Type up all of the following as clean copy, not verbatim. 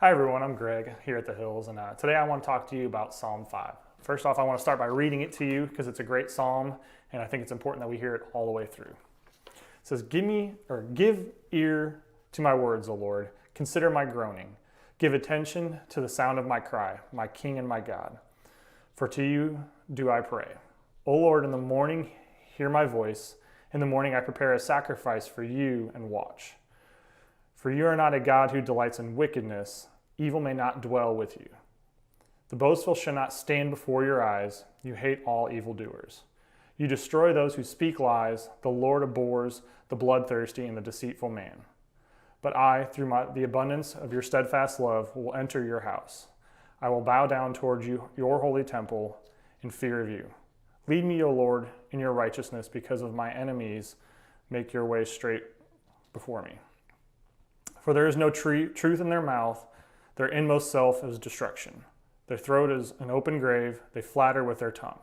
Hi everyone, I'm Greg here at the Hills, and today I want to talk to you about Psalm 5. First off, I want to start by reading it to you because it's a great psalm, and I think it's important that we hear it all the way through. It says, Give ear to my words, O Lord. Consider my groaning. Give attention to the sound of my cry, my King and my God. For to you do I pray. O Lord, in the morning hear my voice. In the morning I prepare a sacrifice for you and watch. For you are not a God who delights in wickedness. Evil may not dwell with you. The boastful shall not stand before your eyes. You hate all evildoers. You destroy those who speak lies. The Lord abhors the bloodthirsty and the deceitful man. But I, through the abundance of your steadfast love, will enter your house. I will bow down toward you, your holy temple, in fear of you. Lead me, O Lord, in your righteousness because of my enemies. Make your way straight before me. For there is no truth in their mouth. Their inmost self is destruction. Their throat is an open grave. They flatter with their tongue.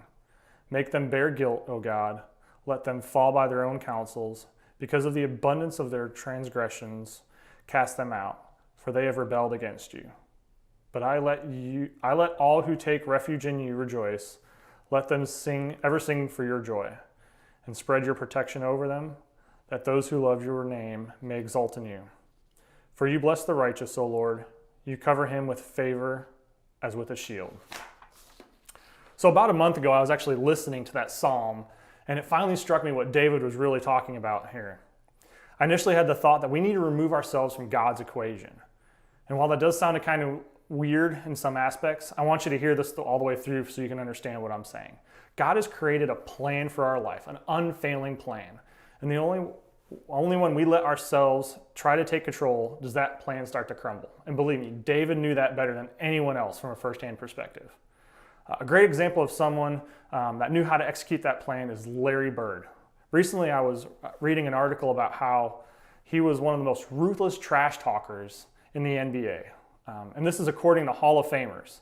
Make them bear guilt, O God. Let them fall by their own counsels. Because of the abundance of their transgressions, cast them out, for they have rebelled against you. But I let all who take refuge in you rejoice. Let them ever sing for your joy, and spread your protection over them, that those who love your name may exult in you. For you bless the righteous, O Lord. You cover him with favor as with a shield. So about a month ago, I was actually listening to that psalm, and it finally struck me what David was really talking about here. I initially had the thought that we need to remove ourselves from God's equation. And while that does sound kind of weird in some aspects, I want you to hear this all the way through so you can understand what I'm saying. God has created a plan for our life, an unfailing plan. And the only when we let ourselves try to take control does that plan start to crumble. And believe me, David knew that better than anyone else from a firsthand perspective. A great example of someone that knew how to execute that plan is Larry Bird. Recently, I was reading an article about how he was one of the most ruthless trash talkers in the NBA. And this is according to Hall of Famers.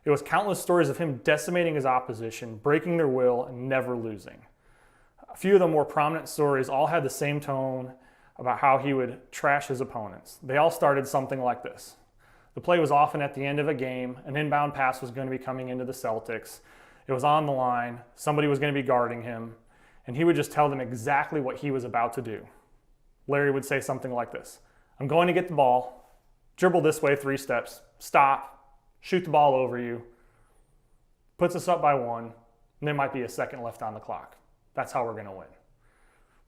It was countless stories of him decimating his opposition, breaking their will, and never losing. A few of the more prominent stories all had the same tone about how he would trash his opponents. They all started something like this. The play was often at the end of a game. An inbound pass was going to be coming into the Celtics. It was on the line. Somebody was going to be guarding him. And he would just tell them exactly what he was about to do. Larry would say something like this. I'm going to get the ball. Dribble this way 3 steps. Stop. Shoot the ball over you. Puts us up by 1. And there might be a second left on the clock. That's how we're going to win.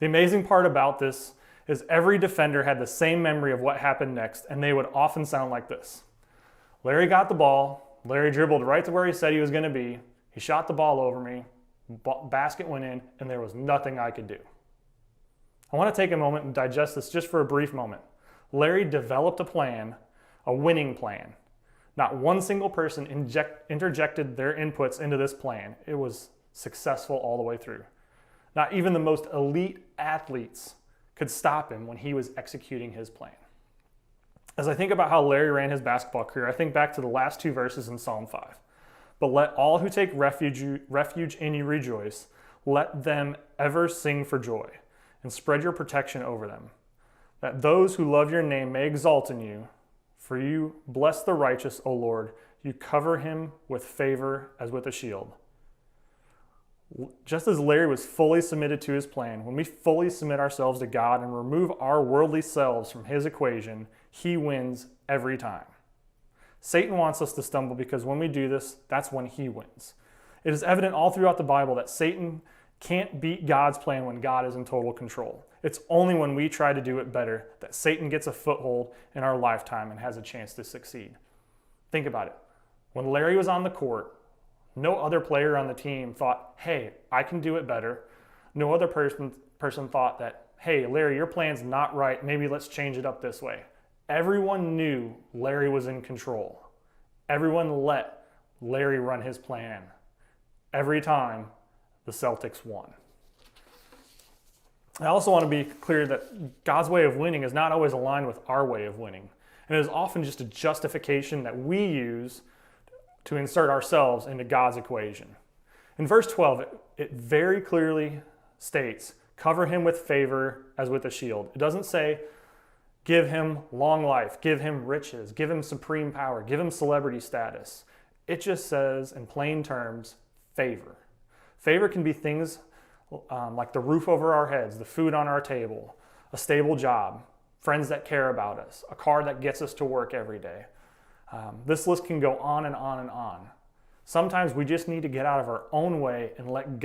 The amazing part about this is every defender had the same memory of what happened next, and they would often sound like this. Larry got the ball. Larry dribbled right to where he said he was going to be. He shot the ball over me. Basket went in, and there was nothing I could do. I want to take a moment and digest this just for a brief moment. Larry developed a plan, a winning plan. Not one single person interjected their inputs into this plan. It was successful all the way through. Not even the most elite athletes could stop him when he was executing his plan. As I think about how Larry ran his basketball career, I think back to the last 2 verses in Psalm 5. But let all who take refuge in you rejoice. Let them ever sing for joy, and spread your protection over them. That those who love your name may exult in you. For you bless the righteous, O Lord. You cover him with favor as with a shield. Just as Larry was fully submitted to his plan, when we fully submit ourselves to God and remove our worldly selves from his equation, he wins every time. Satan wants us to stumble because when we do this, that's when he wins. It is evident all throughout the Bible that Satan can't beat God's plan when God is in total control. It's only when we try to do it better that Satan gets a foothold in our lifetime and has a chance to succeed. Think about it. When Larry was on the court, no other player on the team thought, hey, I can do it better. No other person thought that, hey, Larry, your plan's not right. Maybe let's change it up this way. Everyone knew Larry was in control. Everyone let Larry run his plan. Every time, the Celtics won. I also want to be clear that God's way of winning is not always aligned with our way of winning. And it is often just a justification that we use to insert ourselves into God's equation. In verse 12, it very clearly states, cover him with favor as with a shield. It doesn't say give him long life, give him riches, give him supreme power, give him celebrity status. It just says, in plain terms, favor. Favor can be things like the roof over our heads, the food on our table, a stable job, friends that care about us, a car that gets us to work every day. This list can go on and on and on. Sometimes we just need to get out of our own way and let God